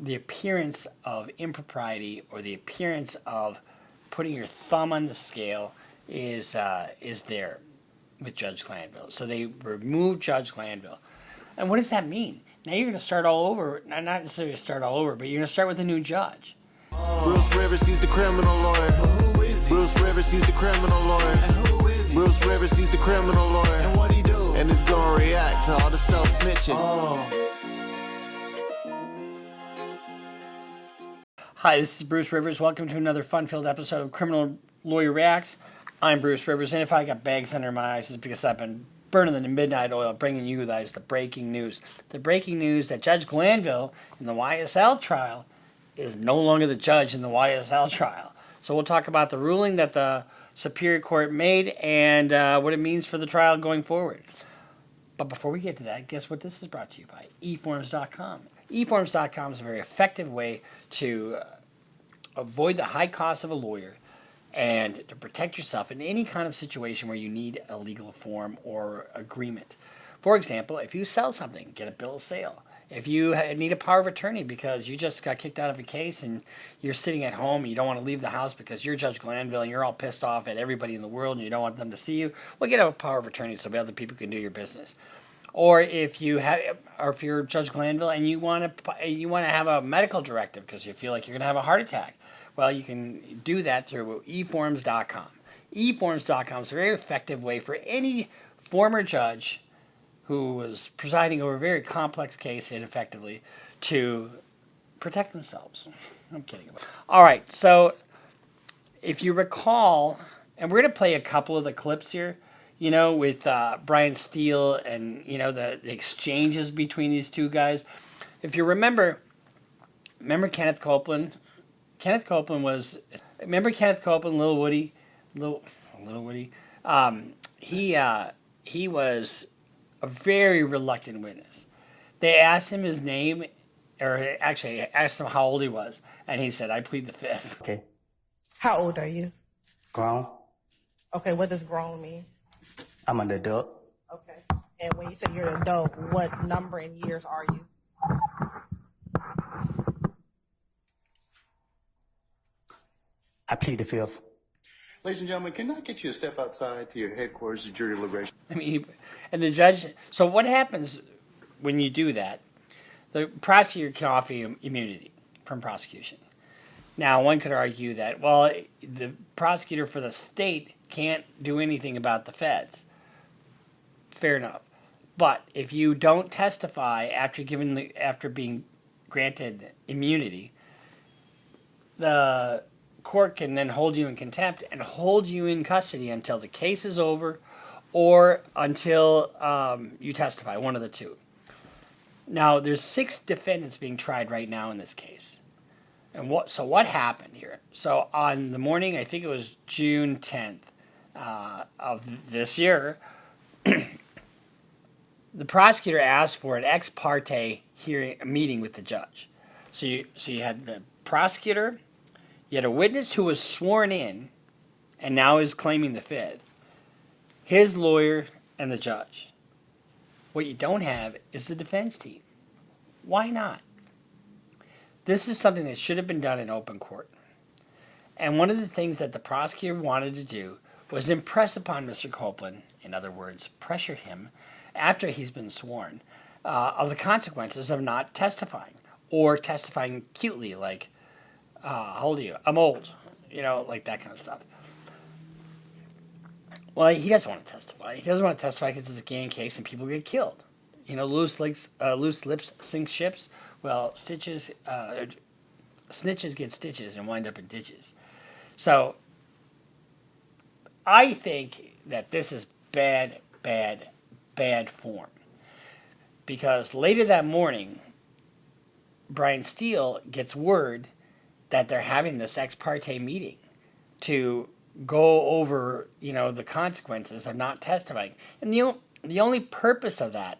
the appearance of impropriety or the appearance of putting your thumb on the scale is there with Judge Glanville. So they removed Judge Glanville. And what does that mean? Now you're going to start all over. Not necessarily start all over, but you're going to start with a new judge. Bruce Rivers, he's the criminal lawyer. Who is he? Bruce Rivers, he's the criminal lawyer. And who is he? Bruce Rivers, he's the criminal lawyer. And what he do? And he's gonna react to all the self-snitching. Hi, this is Bruce Rivers. Welcome to another fun-filled episode of Criminal Lawyer Reacts. I'm Bruce Rivers, and if I got bags under my eyes, it's because I've been burning the midnight oil, bringing you guys the breaking news. The breaking news that Judge Glanville in the YSL trial is no longer the judge in the YSL trial. So we'll talk about the ruling that the Superior Court made and what it means for the trial going forward. But before we get to that, guess what this is brought to you by? eForms.com. eForms.com is a very effective way to avoid the high cost of a lawyer and to protect yourself in any kind of situation where you need a legal form or agreement. For example, if you sell something, get a bill of sale. If you need a power of attorney because you just got kicked out of a case and you're sitting at home and you don't want to leave the house because you're Judge Glanville and you're all pissed off at everybody in the world and you don't want them to see you, well, get a power of attorney so other people can do your business. Or if you're Judge Glanville and you want to have a medical directive because you feel like you're going to have a heart attack, well, you can do that through eForms.com. eForms.com is a very effective way for any former judge who was presiding over a very complex case ineffectively to protect themselves. I'm kidding. All right, so if you recall, and we're going to play a couple of the clips here, with Brian Steele and, the exchanges between these two guys. If you remember Kenneth Copeland? Kenneth Copeland, Lil Woody? Lil Woody? He was a very reluctant witness. They asked him his name, or actually asked him how old he was, and he said, "I plead the fifth." Okay. How old are you? Grown. Okay, what does grown mean? I'm an adult. Okay. And when you say you're an adult, what number in years are you? I plead the fifth. Ladies and gentlemen, can I get you to step outside to your headquarters of jury deliberation? And the judge, so what happens when you do that? The prosecutor can offer you immunity from prosecution. Now, one could argue that, well, the prosecutor for the state can't do anything about the feds. Fair enough. But if you don't testify after being granted immunity, the court can then hold you in contempt and hold you in custody until the case is over or until you testify, one of the two. Now, there's 6 defendants being tried right now in this case. And what happened here? So on the morning, I think it was June 10th of this year, the prosecutor asked for an ex parte meeting with the judge. So you had the prosecutor, you had a witness who was sworn in and now is claiming the fifth, his lawyer, and the judge. What you don't have is the defense team. Why not? This is something that should have been done in open court. And one of the things that the prosecutor wanted to do was impress upon Mr. Copeland, in other words, pressure him, after he's been sworn, of the consequences of not testifying, or testifying cutely, like, how old are you? I'm old, like that kind of stuff. Well, he doesn't want to testify. He doesn't want to testify because it's a gang case and people get killed. Loose lips sink ships. Well, snitches get stitches and wind up in ditches. So, I think that this is bad form. Because later that morning, Brian Steele gets word that they're having this ex parte meeting to go over, the consequences of not testifying. And the only purpose of that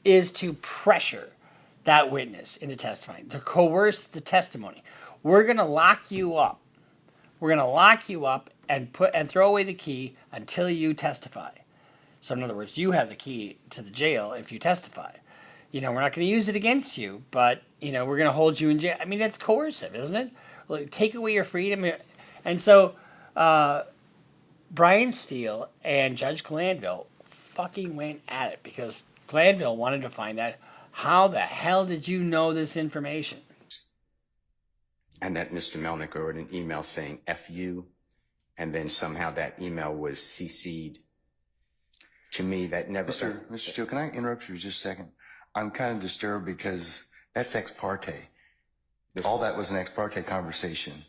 is to pressure that witness into testifying, to coerce the testimony. We're going to lock you up. We're going to lock you up and throw away the key until you testify. So in other words, you have the key to the jail if you testify. We're not going to use it against you, but we're going to hold you in jail. I mean, that's coercive, isn't it? Like, take away your freedom. And so Brian Steele and Judge Glanville fucking went at it because Glanville wanted to find out, how the hell did you know this information? And that Mr. Melnick wrote an email saying F you, and then somehow that email was CC'd. To me, that never... Mr. Steele, can I interrupt you just a second? I'm kind of disturbed because that's ex parte. All that was an ex parte conversation.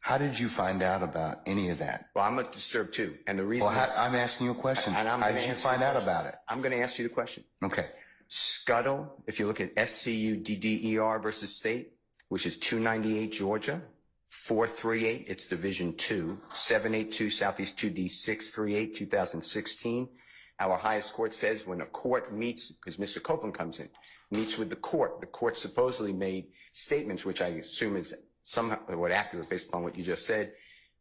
How did you find out about any of that? Well, I'm disturbed too. And the reason I'm asking you a question. How did you find out about it? I'm going to ask you the question. Okay. Scuttle, if you look at SCUDDER versus state, which is 298 Georgia, 438, it's Division 2, 782 Southeast 2D 638, 2016. Our highest court says when a court meets, because Mr. Copeland comes in, meets with the court supposedly made statements, which I assume is somewhat accurate based upon what you just said.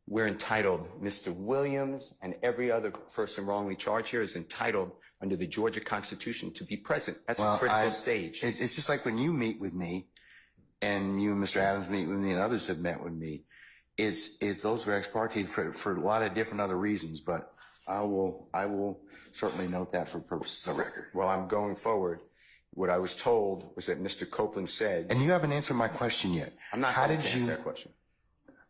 We're entitled, Mr. Williams and every other person wrongly charged here is entitled under the Georgia Constitution to be present. That's a critical stage. It's just like when you meet with me, and you and Mr. Adams meet with me, and others have met with me. It's those are ex parte for a lot of different other reasons, but I will certainly note that for purposes of record. Well, I'm going forward. What I was told was that Mr. Copeland said... And you haven't answered my question yet. I'm not going to answer that question.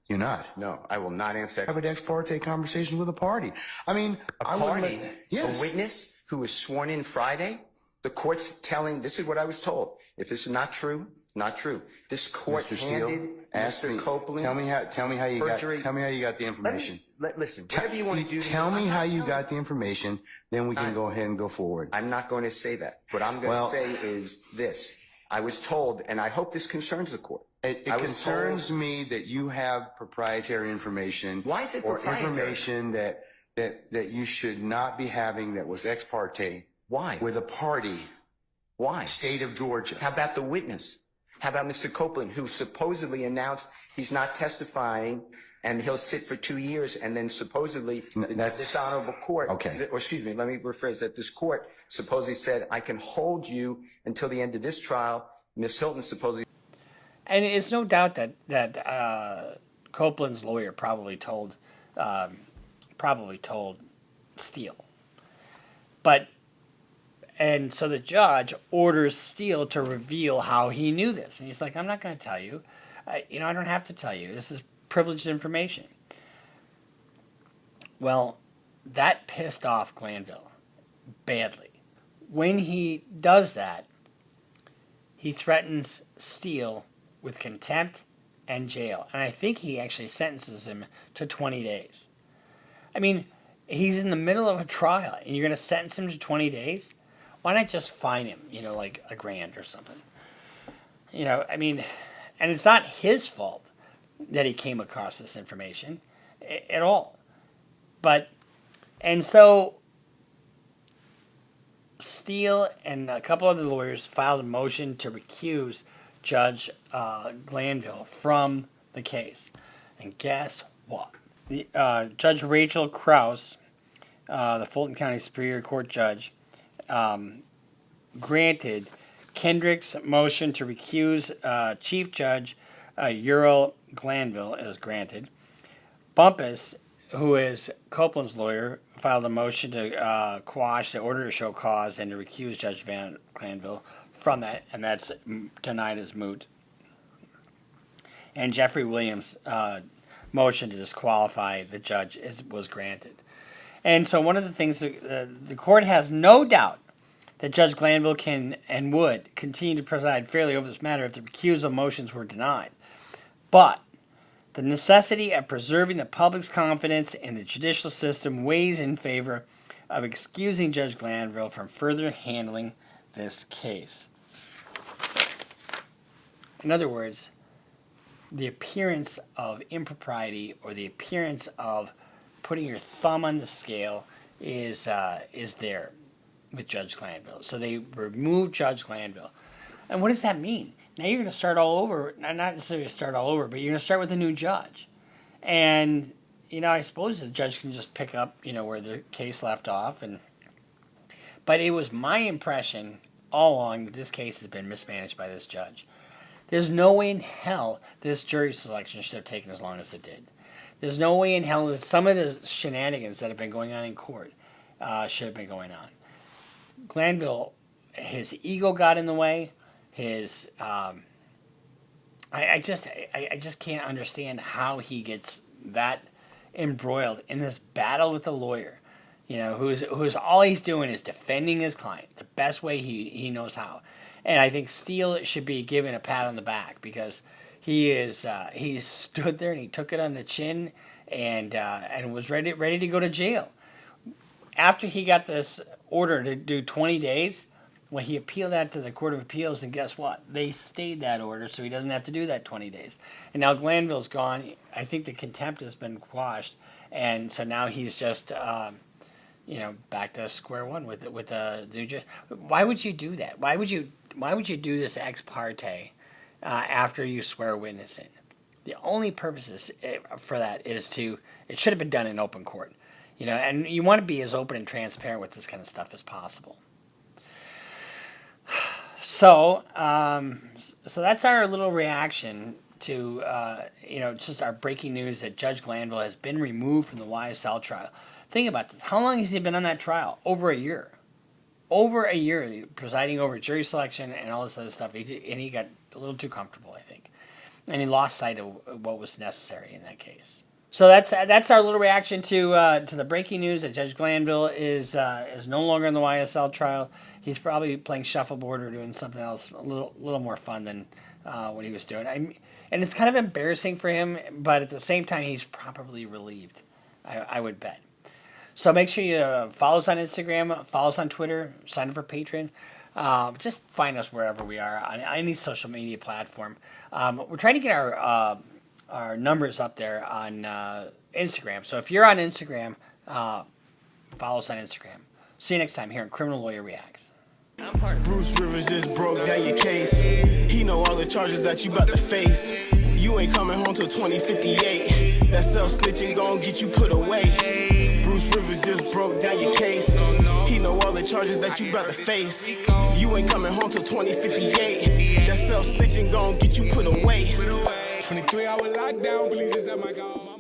You're not? No, I will not answer that. Have an ex parte conversation with a party. I mean... A party? Yes. A witness who was sworn in Friday? The court's telling... This is what I was told. If this is not true... Not true. This court handed Mr. Copeland. Tell me how you got the information. Listen, whatever you want to do. Tell me how you got the information, then we can go ahead and go forward. I'm not going to say that. What I'm going to say is this. I was told, and I hope this concerns the court. It concerns me that you have proprietary information. Why is it proprietary? Or information that you should not be having that was ex parte. Why? With a party. Why? State of Georgia. How about the witness? How about Mr. Copeland, who supposedly announced he's not testifying and he'll sit for 2 years, and then supposedly this honorable court, or excuse me, let me rephrase that. This court supposedly said, I can hold you until the end of this trial. Ms. Hilton supposedly. And it's no doubt that Copeland's lawyer probably told Steele. And so the judge orders Steele to reveal how he knew this. And he's like, I'm not going to tell you. I don't have to tell you. This is privileged information. Well, that pissed off Glanville badly. When he does that, he threatens Steele with contempt and jail. And I think he actually sentences him to 20 days. I mean, he's in the middle of a trial, and you're going to sentence him to 20 days? Why not just fine him, like $1,000 or something? I mean, and it's not his fault that he came across this information at all. And so Steele and a couple other lawyers filed a motion to recuse Judge Glanville from the case. And guess what? Judge Rachel Krause, the Fulton County Superior Court judge, granted Kendrick's motion to recuse Chief Judge Uriel Glanville is granted. Bumpus, who is Copeland's lawyer, filed a motion to quash the order to show cause and to recuse Judge Glanville from that, and that's denied as moot. And Jeffrey Williams' motion to disqualify the judge was granted. And so one of the things, the court has no doubt that Judge Glanville can and would continue to preside fairly over this matter if the recusal motions were denied. But the necessity of preserving the public's confidence in the judicial system weighs in favor of excusing Judge Glanville from further handling this case. In other words, the appearance of impropriety or the appearance of putting your thumb on the scale is there with Judge Glanville. So they removed Judge Glanville. And what does that mean? Now you're going to start all over, not necessarily start all over, but you're going to start with a new judge. And, I suppose the judge can just pick up, where the case left off. But it was my impression all along that this case has been mismanaged by this judge. There's no way in hell this jury selection should have taken as long as it did. There's no way in hell that some of the shenanigans that have been going on in court should have been going on. Glanville, his ego got in the way. His I just can't understand how he gets that embroiled in this battle with the lawyer. You know, who's all he's doing is defending his client the best way he knows how. And I think Steele should be given a pat on the back because he stood there and he took it on the chin and was ready to go to jail. After he got this order to do 20 days, well, he appealed that to the Court of Appeals, and guess what? They stayed that order, so he doesn't have to do that 20 days. And now Glanville's gone. I think the contempt has been quashed, and so now he's just, back to square one with the new judge. Why would you do that? Why would you do this ex parte after you swear a witness in? The only purpose for that is it should have been done in open court. You know, and you want to be as open and transparent with this kind of stuff as possible. So that's our little reaction to, just our breaking news that Judge Glanville has been removed from the YSL trial. Think about this. How long has he been on that trial? Over a year. Over a year, presiding over jury selection and all this other stuff. And he got a little too comfortable, I think. And he lost sight of what was necessary in that case. So that's our little reaction to the breaking news that Judge Glanville is no longer in the YSL trial. He's probably playing shuffleboard or doing something else a little more fun than what he was doing. And it's kind of embarrassing for him, but at the same time, he's probably relieved, I would bet. So make sure you follow us on Instagram, follow us on Twitter, sign up for Patreon. Just find us wherever we are on any social media platform. We're trying to get our numbers up there on Instagram. So if you're on Instagram, follow us on Instagram. See you next time here on Criminal Lawyer Reacts. Bruce Rivers just broke down your case. He know all the charges that you about to face. You ain't coming home till 2058. That self-snitching gon' get you put away. Bruce Rivers just broke down your case. He know all the charges that you about to face. You ain't coming home till 2058. That self-snitching gon' get you put away. 23-hour lockdown, please just let my God.